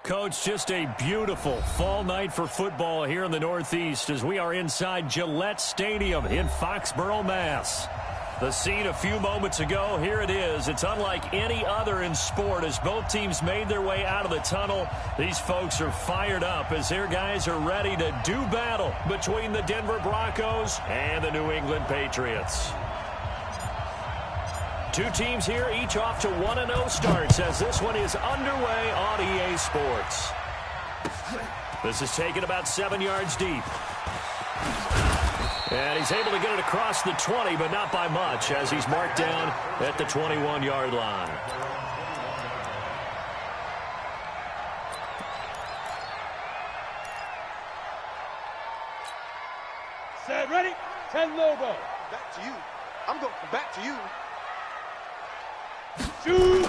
Coach, just a beautiful fall night for football here in the Northeast as we are inside Gillette Stadium in Foxborough, Mass. The scene a few moments ago, here it is. It's unlike any other in sport as both teams made their way out of the tunnel. These folks are fired up as their guys are ready to do battle between the Denver Broncos and the New England Patriots. Two teams here, each off to 1-0 starts as this one is underway on EA Sports. This is taken about 7 yards deep. And he's able to get it across the 20, but not by much as he's marked down at the 21-yard line. Set, ready? 10 Lobo. Back to you. I'm going to come back to you. Shoot!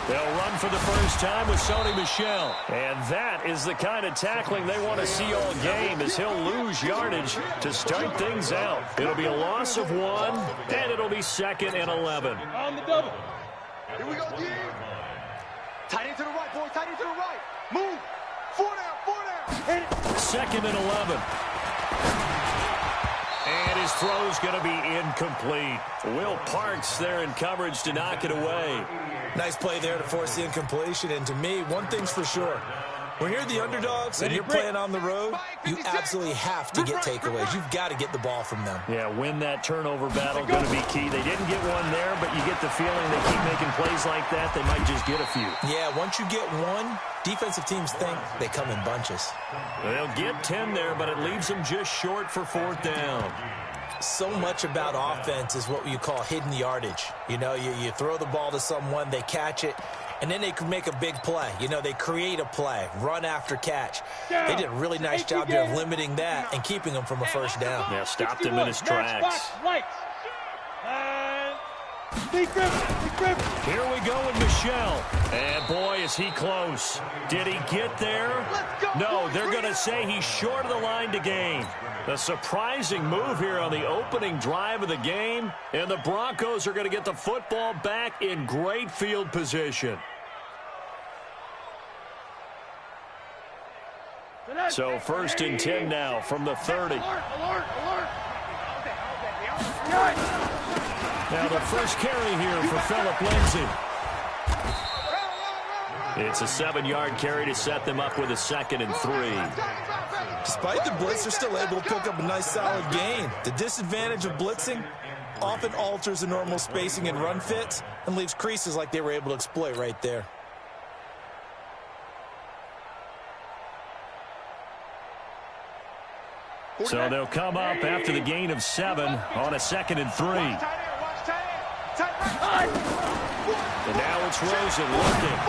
They'll run for the first time with Sony Michel. And that is the kind of tackling they want to see all game as he'll lose yardage to start things out. It'll be a loss of 1, and it'll be 2nd and 11. On the double. Here we go, D. Tight end to the right, boy. Tight end to the right. Move. 4 down, 4 down. Hit it. 2nd and 11. And his throw's going to be incomplete. Will Parks there in coverage to knock it away. Nice play there to force the incompletion. And to me, one thing's for sure. When you're the underdogs and you're playing on the road, you absolutely have to get takeaways. You've got to get the ball from them. Yeah, win that turnover battle, going to be key. They didn't get one there, but you get the feeling they keep making plays like that, they might just get a few. Yeah, once you get one, defensive teams think they come in bunches. They'll get 10 there, but it leaves them just short for 4th down. So much about offense is what you call hidden yardage. You know, you throw the ball to someone, they catch it, and then they can make a big play. You know, they create a play, run after catch. They did a really nice job there of limiting that and keeping them from a first down. Yeah, stopped him in his tracks. Here we go with Michel. And boy, is he close. Did he get there? No, they're going to say he's short of the line to gain. A surprising move here on the opening drive of the game. And the Broncos are going to get the football back in great field position. So 1st and 10 now from the 30. Now the first carry here for Phillip Lindsay. It's a 7-yard carry to set them up with a 2nd and 3. Despite the blitz, they're still able to pick up a nice solid gain. The disadvantage of blitzing often alters the normal spacing and run fits and leaves creases like they were able to exploit right there. So they'll come up after the gain of 7 on a 2nd and 3. And now it's Rosen looking.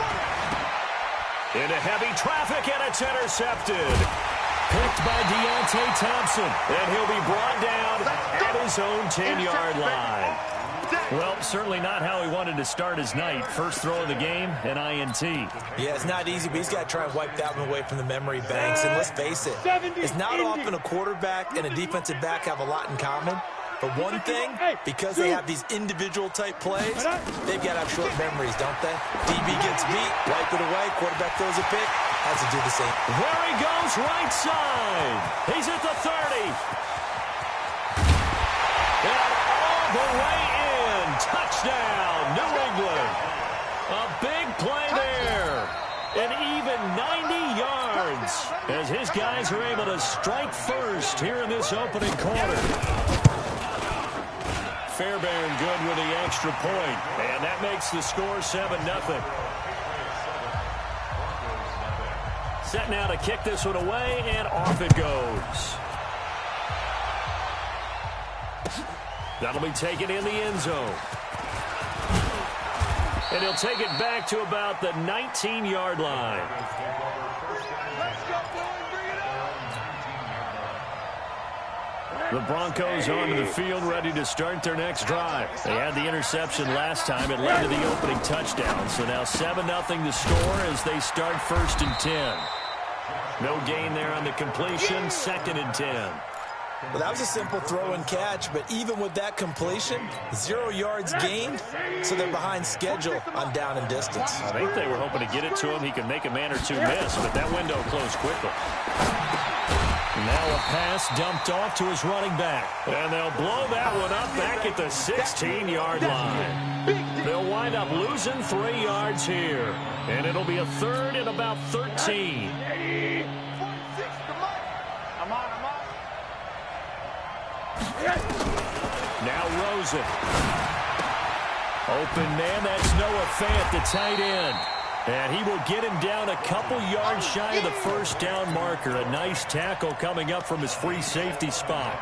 Into heavy traffic, and it's intercepted. Picked by Deontay Thompson. And he'll be brought down at his own 10-yard line. Well, certainly not how he wanted to start his night. First throw of the game, an INT. Yeah, it's not easy, but he's got to try and wipe that one away from the memory banks. And let's face it, it's not often a quarterback and a defensive back have a lot in common. But one thing, because they have these individual type plays, they've got to have short memories, don't they? DB gets beat, wipe it away, quarterback throws a pick, has to do the same. There he goes, right side. He's at the 30. And all the way in. Touchdown, New England. A big play there. And even 90 yards as his guys are able to strike first here in this opening quarter. Fairbairn good with the extra point, and that makes the score 7-0. Set now to kick this one away, and off it goes. That'll be taken in the end zone. And he'll take it back to about the 19-yard line. The Broncos onto the field, ready to start their next drive. They had the interception last time. It led to the opening touchdown. So now 7-0 the score as they start 1st and 10. No gain there on the completion, 2nd and 10. Well, that was a simple throw and catch, but even with that completion, 0 yards gained, so they're behind schedule on down and distance. I think they were hoping to get it to him. He could make a man or two miss, but that window closed quickly. Now a pass dumped off to his running back. And they'll blow that one up back at the 16-yard line. They'll wind up losing 3 yards here. And it'll be a third and about 13. Now Rosen. Open man, that's Noah Fant, the tight end. And he will get him down a couple yards shy of the first down marker. A nice tackle coming up from his free safety spot.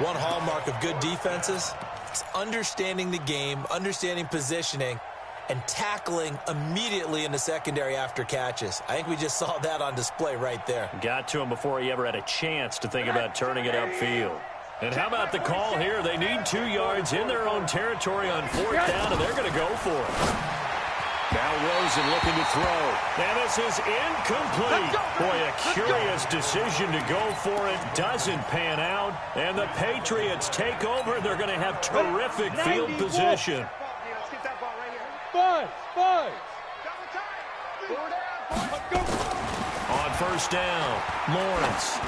One hallmark of good defenses is understanding the game, understanding positioning, and tackling immediately in the secondary after catches. I think we just saw that on display right there. Got to him before he ever had a chance to think about turning it upfield. And how about the call here? They need 2 yards in their own territory on 4th down, and they're going to go for it. Now Rosen looking to throw. And this is incomplete. Boy, a curious decision to go for it. Doesn't pan out. And the Patriots take over. They're going to have terrific field position. Five. On 1st down, Lawrence.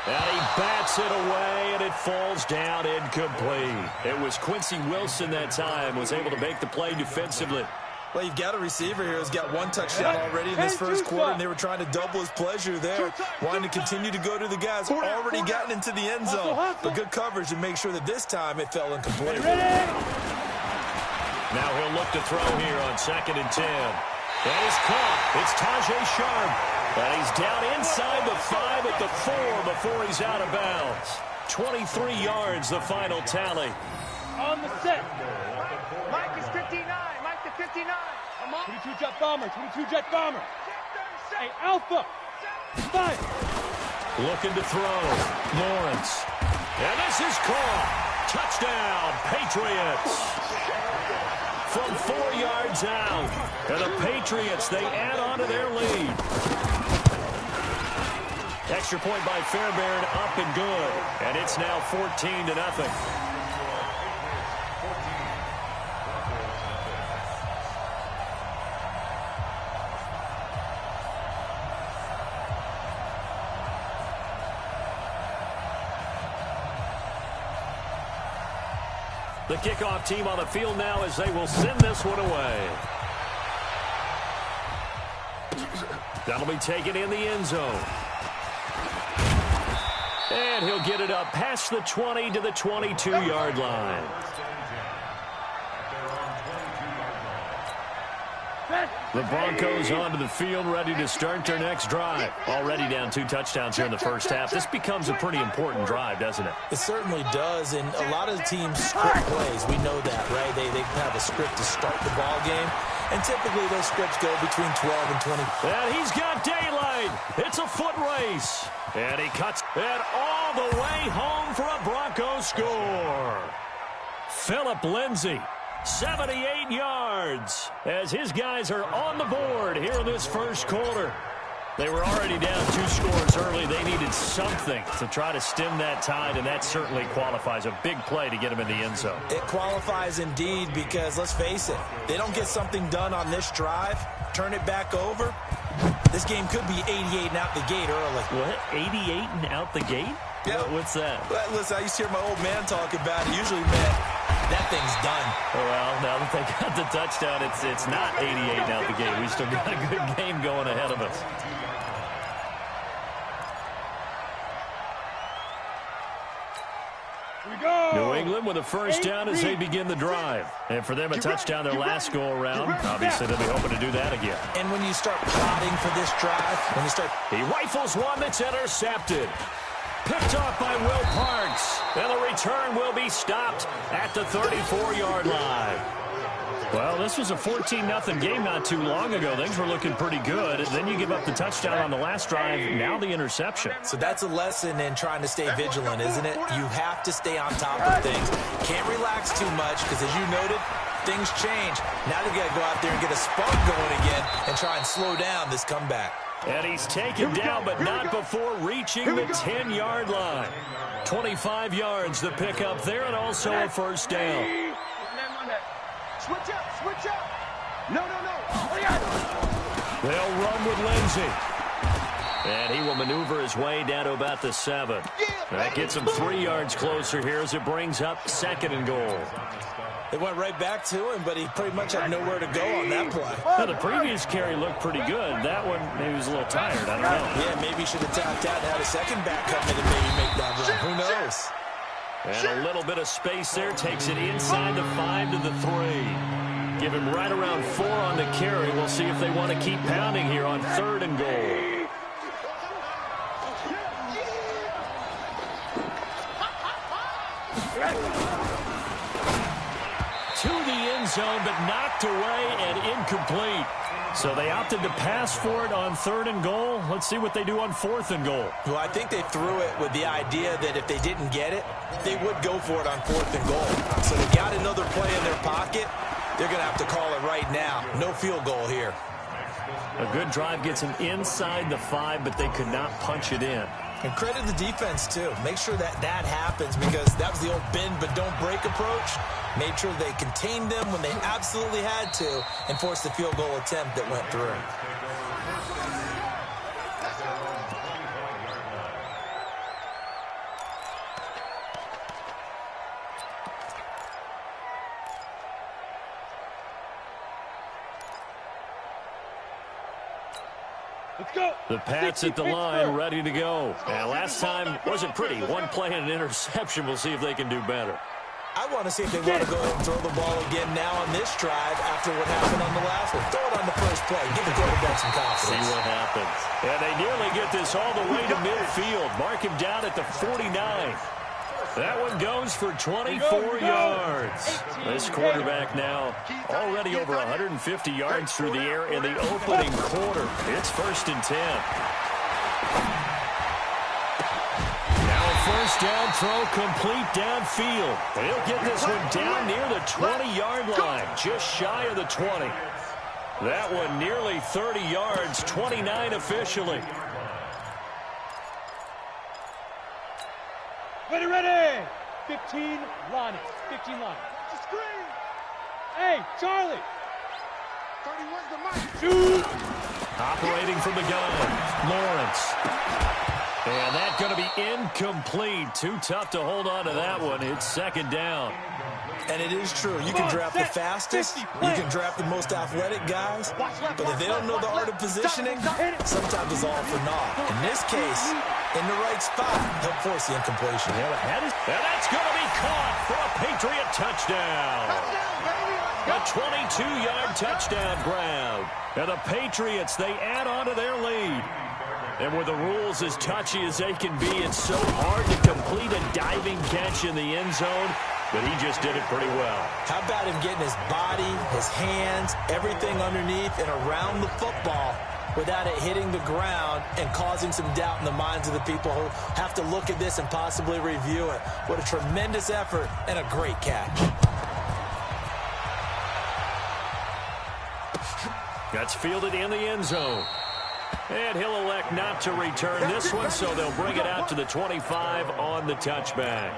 And he bats it away, and it falls down incomplete. It was Quincy Wilson that time, was able to make the play defensively. Well, you've got a receiver here who's got 1 touchdown already in this first quarter, and they were trying to double his pleasure there, wanting to continue to go to the guys who already gotten into the end zone. But good coverage to make sure that this time it fell incomplete. Now he'll look to throw here on 2nd and 10. That is caught. It's Tajay Sharp. And he's down inside the 5 at the 4 before he's out of bounds. 23 yards, the final tally. On the set. Mike is 59. Mike to 59. Come on. 22 jet bomber. 22 jet bomber. Hey, Alpha. 5. Looking to throw. Lawrence. And this is caught. Touchdown, Patriots. From 4 yards out. And the Patriots, they add on to their lead. Extra point by Fairbairn, up and good. And it's now 14-0. The kickoff team on the field now as they will send this one away. That'll be taken in the end zone. And he'll get it up past the 20 to the 22-yard line. The Broncos onto the field, ready to start their next drive. Already down 2 touchdowns here in the first half. This becomes a pretty important drive, doesn't it? It certainly does, and a lot of the teams script plays. We know that, right? They have a script to start the ball game, and typically those scripts go between 12 and 20. And he's got daylight. It's a foot race. And he cuts it all the way home for a Broncos score. Phillip Lindsay, 78 yards, as his guys are on the board here in this first quarter. They were already down 2 scores early. They needed something to try to stem that tide, and that certainly qualifies. A big play to get them in the end zone. It qualifies indeed because, let's face it, they don't get something done on this drive, turn it back over, this game could be 88 and out the gate early. What? 88 and out the gate? Yeah. What's that? Well, listen, I used to hear my old man talk about it. Usually meant that thing's done. Well, now that they got the touchdown, it's not 88 and out the gate. We still got a good game going ahead of us. New England with a first down as they begin the drive. And for them, a touchdown their last go-around. Obviously, they'll be hoping to do that again. And when you start plotting for this drive, he rifles one that's intercepted. Picked off by Will Parks. And the return will be stopped at the 34-yard line. Well, this was a 14-0 game not too long ago. Things were looking pretty good. Then you give up the touchdown on the last drive. Now the interception. So that's a lesson in trying to stay vigilant, isn't it? You have to stay on top of things. Can't relax too much because, as you noted, things change. Now they got to go out there and get a spark going again and try and slow down this comeback. And he's taken down, but not before reaching the 10-yard line. 25 yards the pickup there, and also a first down. Switch up. No. They'll run with Lindsey. And he will maneuver his way down to about the 7. That gets him 3 yards closer here as it brings up 2nd and goal. They went right back to him, but he pretty much had nowhere to go on that play. Well, the previous carry looked pretty good. That one, maybe he was a little tired. I don't know. Yeah, maybe he should have tapped out and had a second back come in and maybe make that run. Who knows? And a little bit of space there. Takes it inside the 5 to the 3. Give him right around 4 on the carry. We'll see if they want to keep pounding here on 3rd and goal. To the end zone, but knocked away and incomplete. So they opted to pass for it on 3rd and goal. Let's see what they do on 4th and goal. Well, I think they threw it with the idea that if they didn't get it, they would go for it on 4th and goal. So they got another play in their pocket. They're going to have to call it right now. No field goal here. A good drive gets them inside the 5, but they could not punch it in. And credit the defense, too. Make sure that happens because that was the old bend but don't break approach. Made sure they contained them when they absolutely had to and forced the field goal attempt that went through. Let's go. The Pats at the line, ready to go. And last time wasn't pretty. One play and an interception. We'll see if they can do better. I want to see if they want to go ahead and throw the ball again now on this drive after what happened on the last one. Throw it on the first play. Give the quarterback some confidence. See what happens. And they nearly get this all the way to midfield. Mark him down at the 49. That one goes for 24 yards. This quarterback now already over 150 yards through the air in the opening quarter. It's 1st and 10. Now a first down throw complete downfield. He'll get this one down near the 20-yard line, just shy of the 20. That one nearly 30 yards, 29 officially. Ready. 15 line. 15 line. Hey, Charlie. 31's the mic. Shoot. Operating from the gun, Lawrence. And that's going to be incomplete. Too tough to hold on to that one. It's 2nd down. And it is true. You can draft the fastest. You can draft the most athletic guys. But if they don't know the art of positioning, sometimes it's all for naught. In this case, in the right spot, he'll force the incompletion. And that's going to be caught for a Patriot touchdown. A 22-yard touchdown grab. And the Patriots, they add on to their lead. And with the rules as touchy as they can be, it's so hard to complete a diving catch in the end zone. But he just did it pretty well. How about him getting his body, his hands, everything underneath and around the football without it hitting the ground and causing some doubt in the minds of the people who have to look at this and possibly review it. What a tremendous effort and a great catch. That's fielded in the end zone. And he'll elect not to return this one, so they'll bring it out to the 25 on the touchback.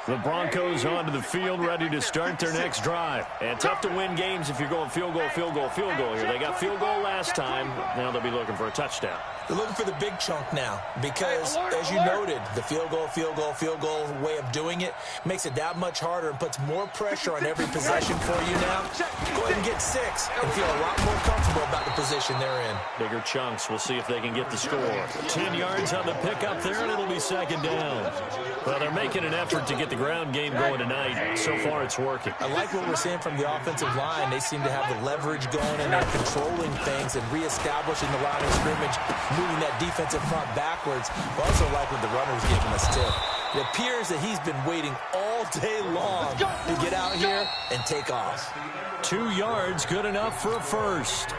The Broncos onto the field, ready to start their next drive. And tough to win games if you're going field goal here. They got field goal last time. Now they'll be looking for a touchdown. They're looking for the big chunk now because, as you noted, the field goal way of doing it makes it that much harder and puts more pressure on every possession for you now. Go ahead and get 6 and feel a lot more comfortable about the position they're in. Bigger chunks. We'll see if they can get the score. 10 yards on the pickup there, and it'll be 2nd down. Well, they're making an effort to get the ground game going tonight. So far, it's working. I like what we're seeing from the offensive line. They seem to have the leverage going, and they're controlling things and reestablishing the line of scrimmage, moving that defensive front backwards. I also like what the runner's giving us, too. It appears that he's been waiting all day long to get out here and take off. 2 yards, good enough for a first.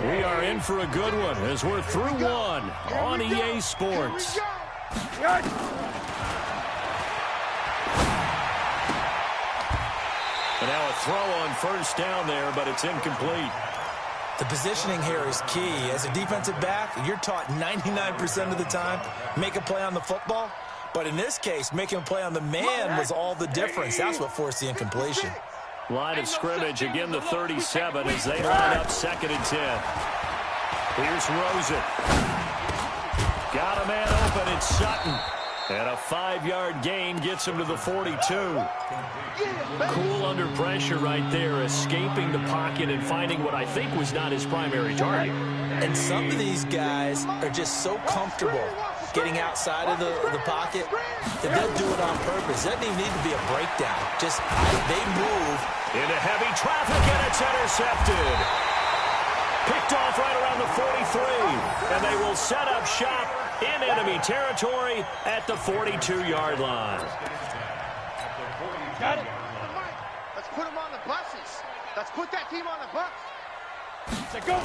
We are in for a good one as we're through one on EA Sports. And now a throw on first down there, but it's incomplete. The positioning here is key. As a defensive back, you're taught 99% of the time, make a play on the football. But in this case, making a play on the man was all the difference. That's what forced the incompletion. Line of scrimmage, again the 37 as they line up 2nd and 10. Here's Rosen. Got a man open, it's Sutton. And a 5-yard gain gets him to the 42. Cool under pressure right there, escaping the pocket and finding what I think was not his primary target. And some of these guys are just so comfortable getting outside of the pocket that they'll do it on purpose. It doesn't even need to be a breakdown. Just they move. Into heavy traffic, and it's intercepted. Picked off right around the 43. And they will set up shop in enemy territory at the 42-yard line. Got it. Let's put them on the buses. Let's put that team on the bus. Let's go.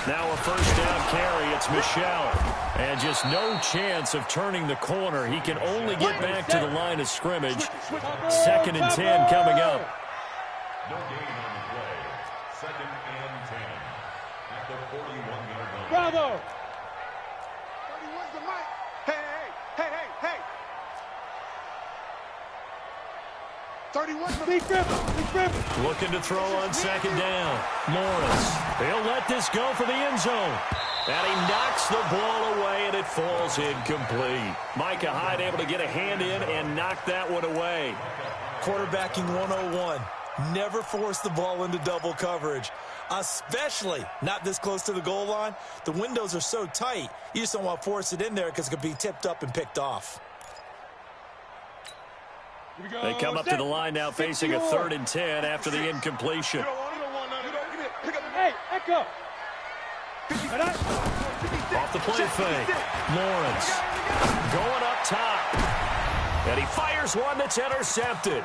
Now a first down carry. It's Michel. And just no chance of turning the corner. He can only get back to the line of scrimmage. 2nd and 10 coming up. No gain on the play. 2nd and 10 at the 41-yard line. Bravo. 31's the mic. Hey. 31's the mic. Looking to throw on 2nd down. Lawrence. He'll let this go for the end zone. And he knocks the ball away, and it falls incomplete. Micah Hyde able to get a hand in and knock that one away. Quarterbacking 101. Never force the ball into double coverage, especially not this close to the goal line. The windows are so tight, you just don't want to force it in there because it could be tipped up and picked off. They come up to the line now facing a 3rd and 10 after the incompletion. Hey, Echo. Off the play fake. Lawrence going up top. And he fires one that's intercepted.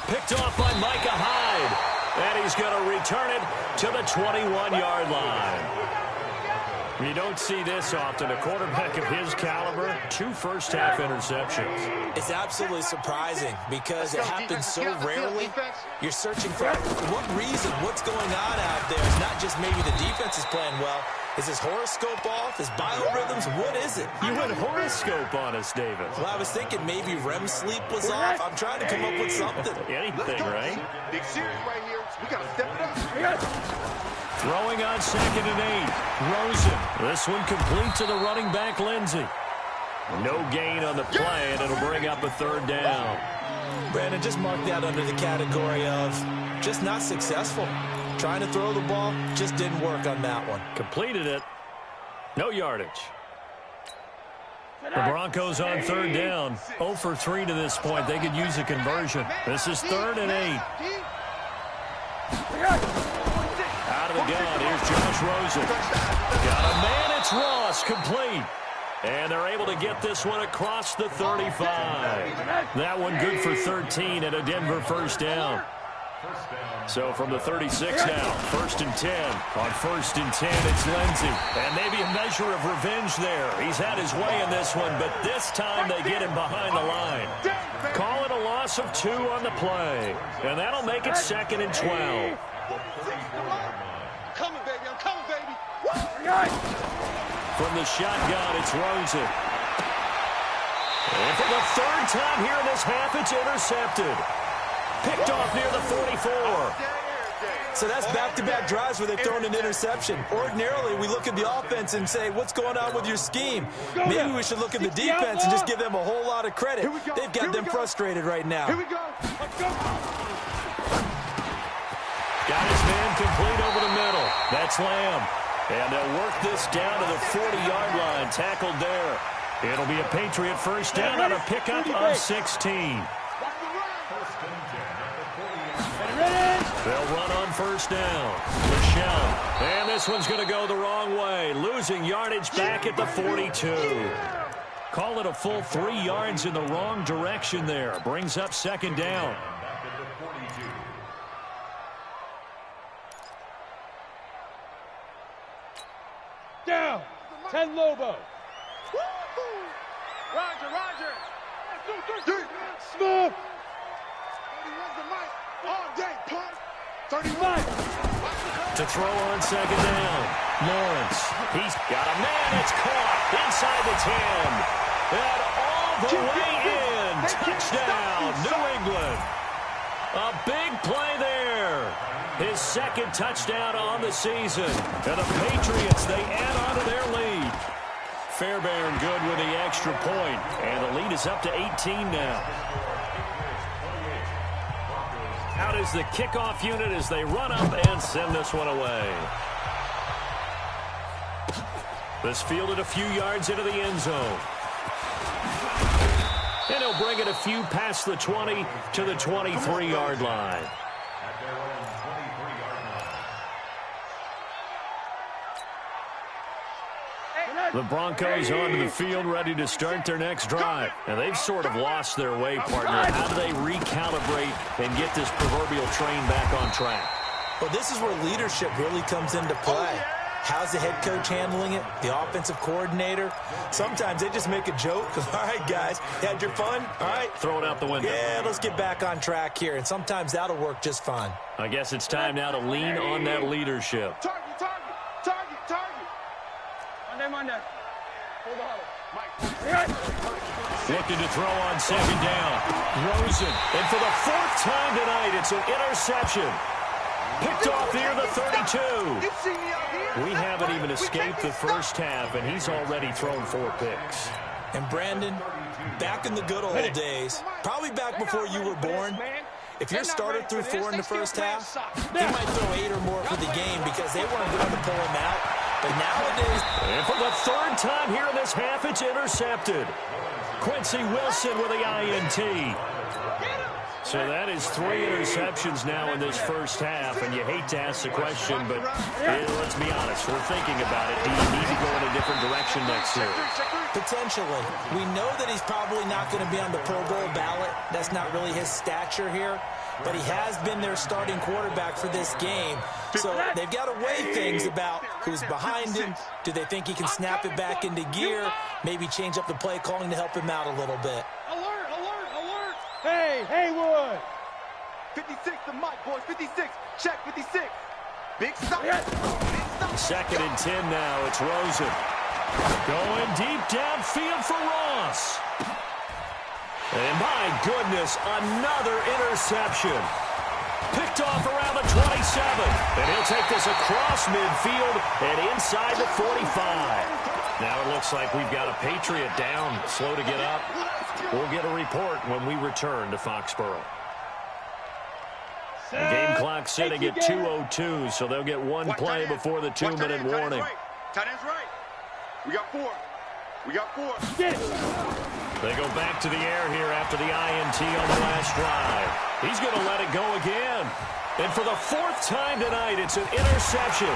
Picked off by Micah Hyde. And he's going to return it to the 21-yard line. You don't see this often. A quarterback of his caliber, 2 first-half interceptions. It's absolutely surprising because it happens so rarely. You're searching for what reason, what's going on out there. It's not just maybe the defense is playing well. Is his horoscope off? His biorhythms? What is it? You went horoscope on us, David. Well, I was thinking maybe REM sleep was off. I'm trying to come up with something. Anything, right? Big series right here. We got to step it up. Throwing on 2nd and 8. Rosen. This one complete to the running back, Lindsey. No gain on the play, and it'll bring up a 3rd down. Brandon, just mark that under the category of just not successful. Trying to throw the ball, just didn't work on that one. Completed it. No yardage. The Broncos on 3rd down. 0 for 3 to this point. They could use a conversion. This is 3rd and 8. Out of the gun. Here's Josh Rosen. Got a man. It's Ross. Complete. And they're able to get this one across the 35. That one good for 13 and a Denver first down. So from the 36 now, 1st and 10. On 1st and 10, it's Lindsey. And maybe a measure of revenge there. He's had his way in this one, but this time they get him behind the line. Call it a loss of 2 on the play. And that'll make it 2nd and 12. I'm coming, baby. I'm coming, baby. From the shotgun, it's Rosen. And for the 3rd time here in this half, it's intercepted. Picked off near the 44. So that's back-to-back drives where they've thrown an interception. Ordinarily, we look at the offense and say, what's going on with your scheme? Maybe we should look at the defense and just give them a whole lot of credit. They've got them frustrated right now. Here we go. Let's go. Got his man complete over the middle. That's Lamb. And they'll work this down to the 40-yard line. Tackled there. It'll be a Patriot first down on a pickup of 16. They'll run on first down. Michel. And this one's going to go the wrong way. Losing yardage back at the 42. Call it a full 3 yards in the wrong direction there. Brings up 2nd down. Down. 10 Lobo. Roger. Smith. All day, punk. 35. To throw on second down. Lawrence. He's got a man. It's caught inside the 10. And all the way in. Touchdown, New England. A big play there. His second touchdown on the season. And the Patriots, they add on to their lead. Fairbairn good with the extra point. And the lead is up to 18 now. Out is the kickoff unit as they run up and send this one away. This fielded a few yards into the end zone. And he'll bring it a few past the 20 to the 23-yard line. The Broncos onto the field, ready to start their next drive. And they've sort of lost their way, partner. How do they recalibrate and get this proverbial train back on track? Well, this is where leadership really comes into play. How's the head coach handling it? The offensive coordinator? Sometimes they just make a joke. All right, guys, you had your fun? All right. Throw it out the window. Yeah, let's get back on track here. And sometimes that'll work just fine. I guess it's time now to lean on that leadership. Target. Monday. Hold on. Looking to throw on second down. Rosen. And for the fourth time tonight, it's an interception. Picked off near the 32. We haven't even escaped the first half, and he's already thrown 4 picks. And Brandon, back in the good old days, probably back before you were born, if your starter threw 4 in the first half, he might throw 8 or more for the game because they weren't going to pull him out. But nowadays... And for the third time here in this half, it's intercepted. Quincy Wilson with the INT. So that is 3 interceptions now in this first half, and you hate to ask the question, but let's be honest, we're thinking about it. Do you need to go in a different direction next year? Potentially. We know that he's probably not going to be on the Pro Bowl ballot. That's not really his stature here, but he has been their starting quarterback for this game. So they've got to weigh things about who's behind him. Do they think he can snap it back into gear? Maybe change up the play calling to help him out a little bit. Hey, Haywood! 56 to Mike, boys. 56. Check 56. Big stop. Second and 10 now. It's Rosen. Going deep downfield for Ross. And my goodness, another interception. Picked off around the 27. And he'll take this across midfield and inside the 45. Now it looks like we've got a Patriot down, slow to get up. We'll get a report when we return to Foxborough. The game clock sitting at 2:02, so they'll get one play before the 2-minute warning. Tight end's right. We got 4. Get it. They go back to the air here after the INT on the last drive. He's going to let it go again. And for the 4th time tonight, it's an interception.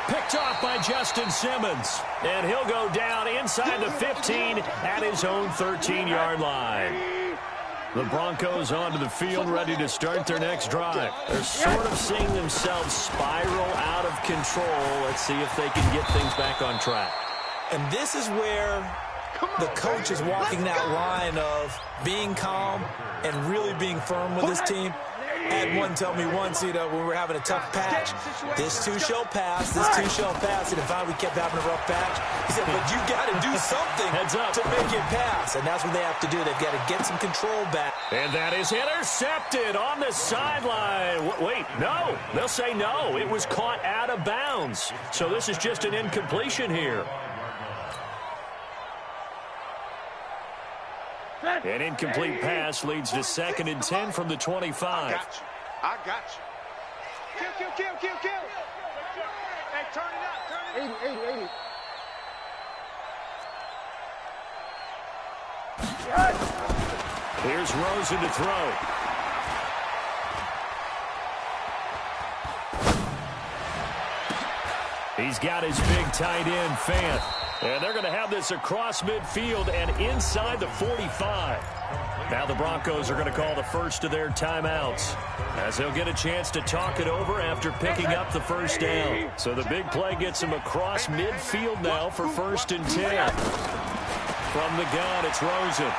Picked off by Justin Simmons. And he'll go down inside the 15 at his own 13-yard line. The Broncos onto the field, ready to start their next drive. They're sort of seeing themselves spiral out of control. Let's see if they can get things back on track. And this is where the coach is walking that line of being calm and really being firm with his team. I had one tell me once, when we were having a tough patch, this too shall pass, this too shall pass. And if we kept having a rough patch, he said, but you got to do something to make it pass. And that's what they have to do. They've got to get some control back. And that is intercepted on the sideline. Wait, no. They'll say no. It was caught out of bounds. So this is just an incompletion here. An incomplete pass leads to 2nd and 10 from the 25. I got you. Kill. Hey, turn it up. 80. Here's Rosen to throw. He's got his big tight end, Fant. And they're going to have this across midfield and inside the 45. Now the Broncos are going to call the first of their timeouts, as they'll get a chance to talk it over after picking up the first down. So the big play gets them across midfield now for 1st and 10. From the gun, it's Rosen.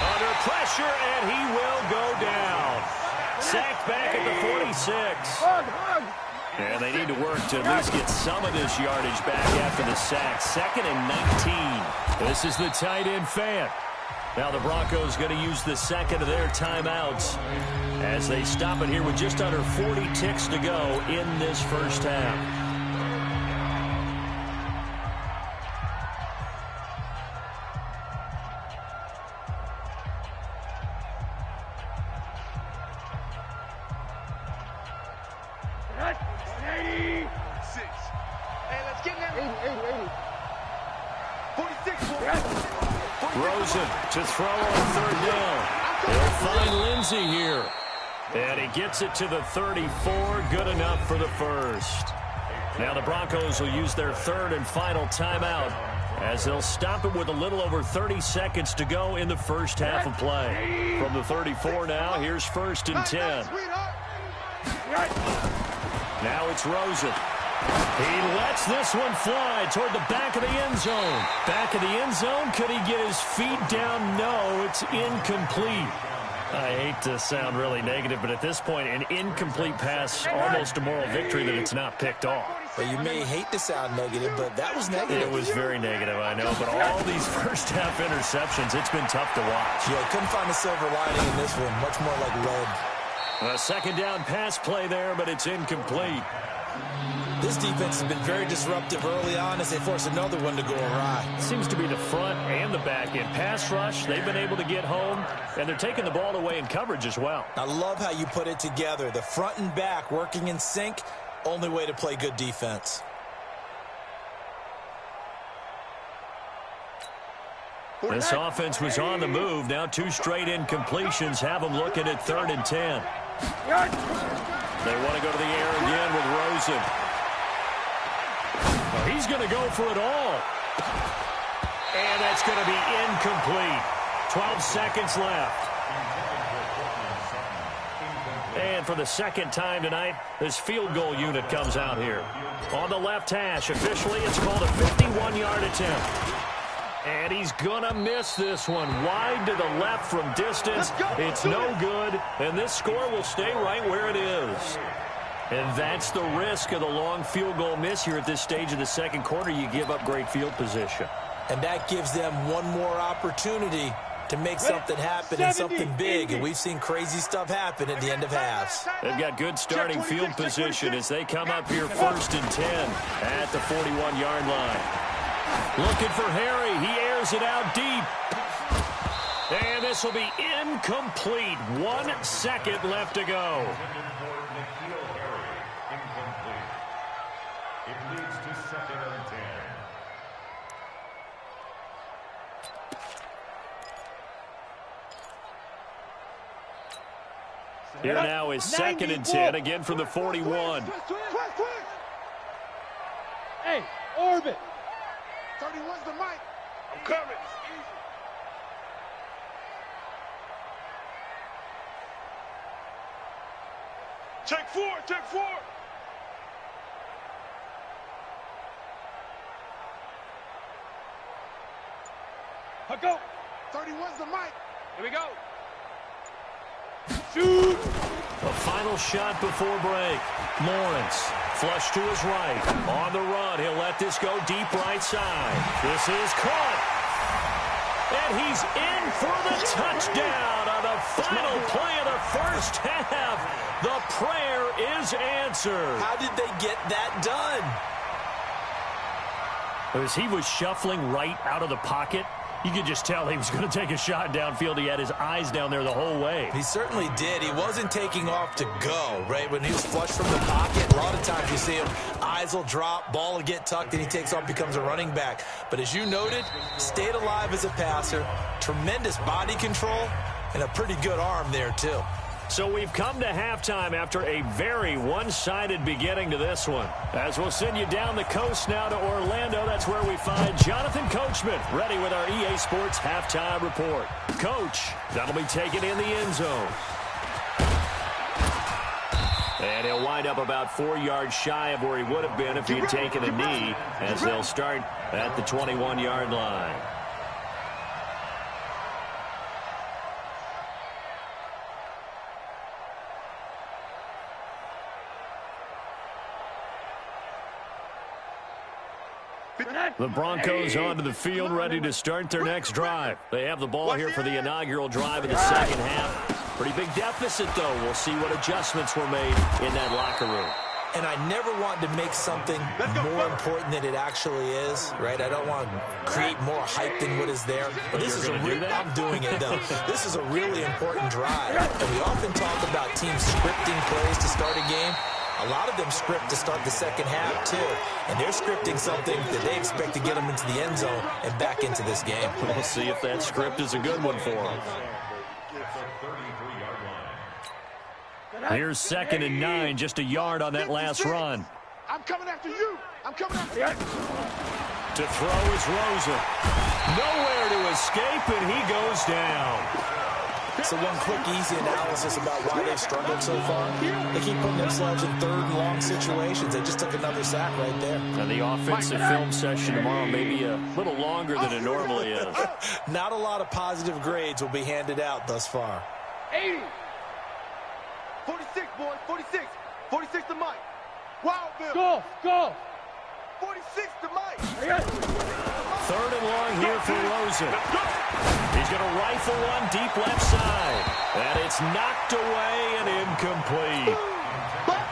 Under pressure, and he will go down. sacked back at the 46. And they need to work to at least get some of this yardage back after the sack. 2nd and 19. This is the tight end Fant. Now the Broncos going to use the second of their timeouts as they stop it here with just under 40 ticks to go in this first half. To throw on 3rd down. They'll find Lindsey here. And he gets it to the 34. Good enough for the first. Now the Broncos will use their 3rd and final timeout as they'll stop it with a little over 30 seconds to go in the first half of play. From the 34 now, here's 1st and 10. Now it's Rosen. He lets this one fly toward the back of the end zone. Back of the end zone. Could he get his feet down? No, it's incomplete. I hate to sound really negative, but at this point, an incomplete pass, almost a moral victory that it's not picked off. Well, you may hate to sound negative, but that was negative. It was very negative, I know, but all these first half interceptions, it's been tough to watch. Yeah, couldn't find a silver lining in this one. Much more like lead. A 2nd down pass play there, but it's incomplete. This defense has been very disruptive early on as they force another one to go awry. Seems to be the front and the back end. Pass rush, they've been able to get home, and they're taking the ball away in coverage as well. I love how you put it together. The front and back working in sync, only way to play good defense. This offense was on the move. Now 2 straight incompletions have them looking at 3rd and 10. They want to go to the air again with Rosen. Well, he's going to go for it all. And that's going to be incomplete. 12 seconds left. And for the 2nd time tonight, this field goal unit comes out here. On the left hash, officially, it's called a 51-yard attempt. And he's going to miss this one. Wide to the left from distance. It's no good. And this score will stay right where it is. And that's the risk of the long field goal miss here at this stage of the 2nd quarter. You give up great field position. And that gives them one more opportunity to make something happen and something big. And we've seen crazy stuff happen at the end of halves. They've got good starting field position as they come up here 1st and 10 at the 41-yard line. Looking for Harry. He airs it out deep. And this will be incomplete. 1 second left to go. It leads to 2nd and 10. Here now is 2nd and 10, again from the 41. Hey, orbit. 31's the mic. I'm coming. Check 4, check 4. I go. 31's the mic. Here we go. Shoot! A final shot before break. Lawrence, flush to his right. On the run, he'll let this go deep right side. This is caught. And he's in for the touchdown on the final play of the first half. The prayer is answered. How did they get that done? As he was shuffling right out of the pocket, you could just tell he was going to take a shot downfield. He had his eyes down there the whole way. He certainly did. He wasn't taking off to go, right? When he was flush from the pocket, a lot of times you see him, eyes will drop, ball will get tucked, and he takes off, becomes a running back. But as you noted, stayed alive as a passer, tremendous body control, and a pretty good arm there, too. So we've come to halftime after a very one-sided beginning to this one. As we'll send you down the coast now to Orlando, that's where we find Jonathan Coachman ready with our EA Sports Halftime Report. Coach, that'll be taken in the end zone. And he'll wind up about 4 yards shy of where he would have been if he had taken a knee, as they'll start at the 21-yard line. The Broncos onto the field, ready to start their next drive. They have the ball here for the inaugural drive of the second half. Pretty big deficit, though. We'll see what adjustments were made in that locker room. And I never want to make something more important than it actually is, right? I don't want to create more hype than what is there. But this is I'm doing it, though. This is a really important drive. And we often talk about teams scripting plays to start a game. A lot of them script to start the second half, too. And they're scripting something that they expect to get them into the end zone and back into this game. We'll see if that script is a good one for them. Here's 2nd and 9, just a yard on that last run. I'm coming after you. I'm coming after you. To throw is Rosen. Nowhere to escape, and he goes down. So one quick, easy analysis about why they've struggled so far. They keep putting themselves in 3rd and long situations. They just took another sack right there. Now the offensive film session tomorrow may be a little longer than it normally is. Not a lot of positive grades will be handed out thus far. 80. 46, boys. 46. 46 to Mike. Wow, Bill. Go. 46 to Mike. 3rd and long here for Rosen. He's going to rifle one deep left side. And it's knocked away and incomplete.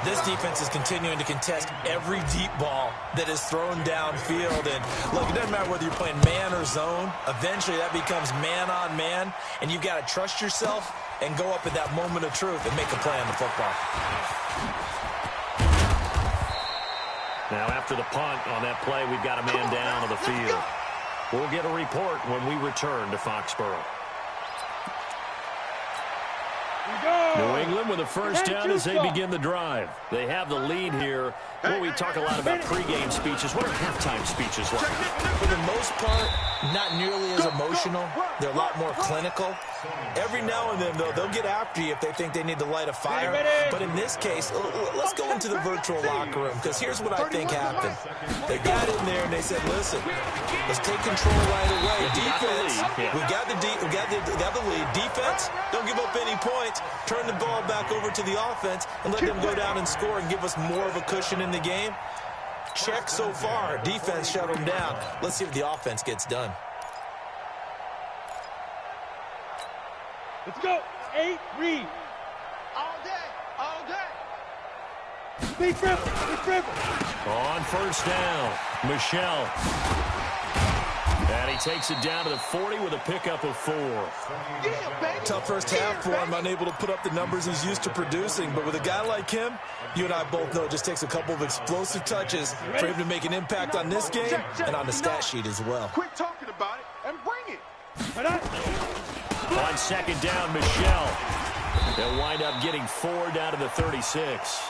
This defense is continuing to contest every deep ball that is thrown downfield. And look, it doesn't matter whether you're playing man or zone. Eventually that becomes man on man. And you've got to trust yourself and go up at that moment of truth and make a play on the football. Now after the punt on that play, we've got a man down on the field. We'll get a report when we return to Foxborough. New England with a first down as they begin the drive. They have the lead here. Well, we talk a lot about pregame speeches. What are halftime speeches like? For the most part, not nearly as emotional. They're a lot more clinical. Every now and then, though, they'll get after you if they think they need to light a fire. But in this case, let's go into the virtual locker room, because here's what I think happened. They got in there and they said, listen, let's take control right away. Defense, we got the lead. Defense, don't give up any points. Turn the ball back over to the offense and let them go down and score and give us more of a cushion in the game. Check so far. Defense shut them down. Let's see if the offense gets done. Let's go. 8, read. All day. Big dribble. On first down, Michelle. And he takes it down to the 40 with a pickup of 4. Tough first half for him, unable to put up the numbers he's used to producing. But with a guy like him, you and I both know it just takes a couple of explosive touches for him to make an impact on this game and on the stat sheet as well. Quit talking about it and bring it. On second down, Michelle. They'll wind up getting 4 down to the 36.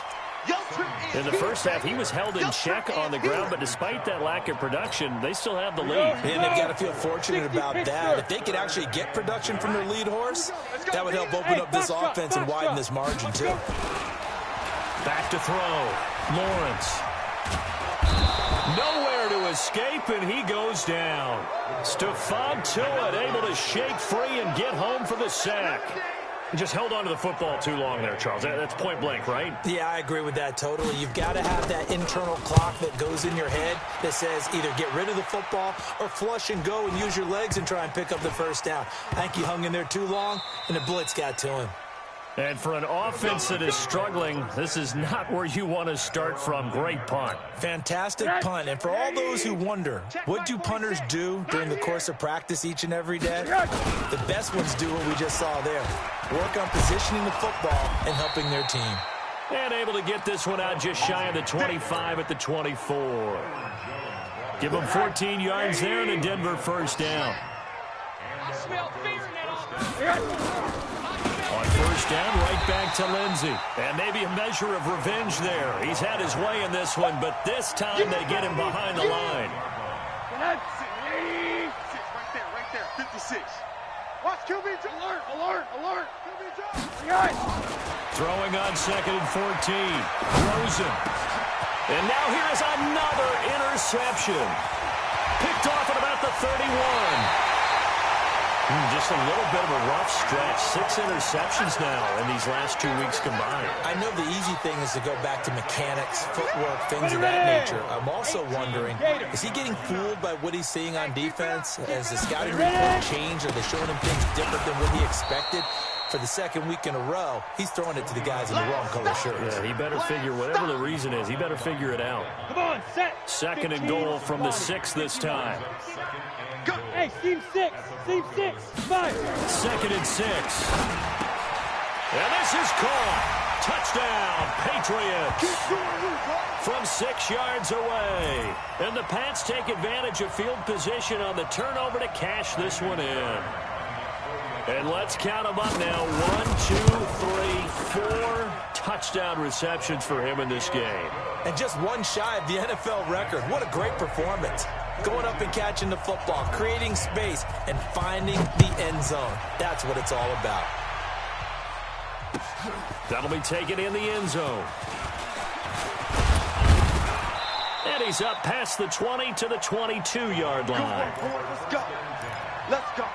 In the first half, he was held in check on the ground, but despite that lack of production, they still have the lead. And they've got to feel fortunate about that. If they could actually get production from their lead horse, that would help open up this offense and widen this margin, too. Back to throw. Lawrence. Nowhere to escape, and he goes down. Stephon Tuitt able to shake free and get home for the sack. He just held on to the football too long there, Charles. That's point blank, right? Yeah, I agree with that totally. You've got to have that internal clock that goes in your head that says either get rid of the football or flush and go and use your legs and try and pick up the first down. I think he hung in there too long, and the blitz got to him. And for an offense that is struggling, this is not where you want to start from. Great punt. Fantastic punt. And for all those who wonder, what do punters do during the course of practice each and every day? The best ones do what we just saw there. Work on positioning the football and helping their team. And able to get this one out just shy of the 25 at the 24. Give them 14 yards there and a Denver first down. I smell fear now. On first down, right back to Lindsey. And maybe a measure of revenge there. He's had his way in this one, but this time they get him behind the line. Right there, 56. Watch QB alert. QB drop. Throwing on second and 14. Rosen. And now here is another interception. Picked off at about the 31. Just a little bit of a rough stretch. 6 interceptions now in these last 2 weeks combined. I know the easy thing is to go back to mechanics, footwork, things of that nature. I'm also wondering, is he getting fooled by what he's seeing on defense? Has the scouting report changed? Are they showing him things different than what he expected? For the second week in a row, he's throwing it to the guys in the wrong color shirts. Yeah, he better figure, whatever the reason is, he better figure it out. Come on, set. Second and goal from the 6 this time. Hey, team 6. Team 6. 5. Second and 6. And this is caught. Touchdown, Patriots. From 6 yards away. And the Pats take advantage of field position on the turnover to cash this one in. And let's count them up now. 1, 2, 3, 4 touchdown receptions for him in this game. And just one shy of the NFL record. What a great performance. Going up and catching the football, creating space, and finding the end zone. That's what it's all about. That'll be taken in the end zone. And he's up past the 20 to the 22-yard line. Go on, boy. Let's go. Let's go.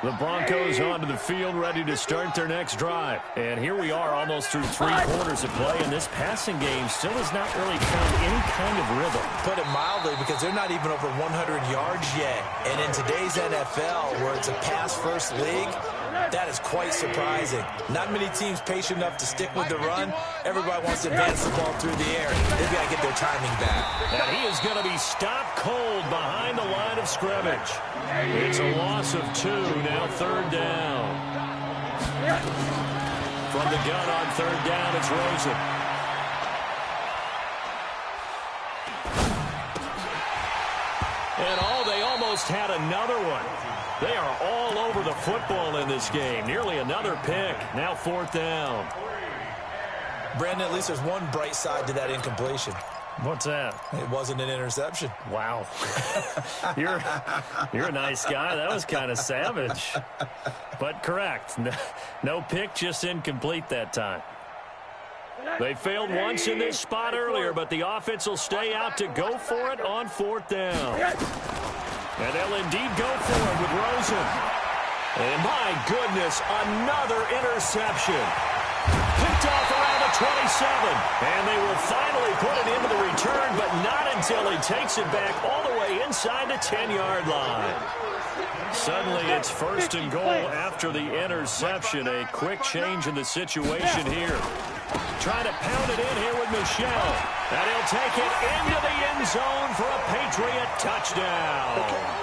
The Broncos onto the field, ready to start their next drive. And here we are almost through 3 quarters of play, and this passing game still has not really found any kind of rhythm. Put it mildly, because they're not even over 100 yards yet. And in today's NFL, where it's a pass-first league, that is quite surprising. Not many teams patient enough to stick with the run. Everybody wants to advance the ball through the air. They've got to get their timing back. And he is going to be stopped cold behind the line of scrimmage. It's a loss of 2, now 3rd down. From the gun on 3rd down, it's Rosen. And they almost had another one. They are all over the football in this game. Nearly another pick. Now 4th down. Brandon, at least there's one bright side to that incompletion. What's that? It wasn't an interception. Wow. You're a nice guy. That was kind of savage. But correct. No pick, just incomplete that time. They failed once in this spot earlier, but the offense will stay out to go for it on 4th down. And they'll indeed go for it with Rosen. And my goodness, another interception. Picked off around the 27. And they will finally put it into the return, but not until he takes it back all the way inside the 10-yard line. Suddenly it's 1st and goal after the interception. A quick change in the situation here. Trying to pound it in here with Michel. And he'll take it into the end zone for a Patriot touchdown.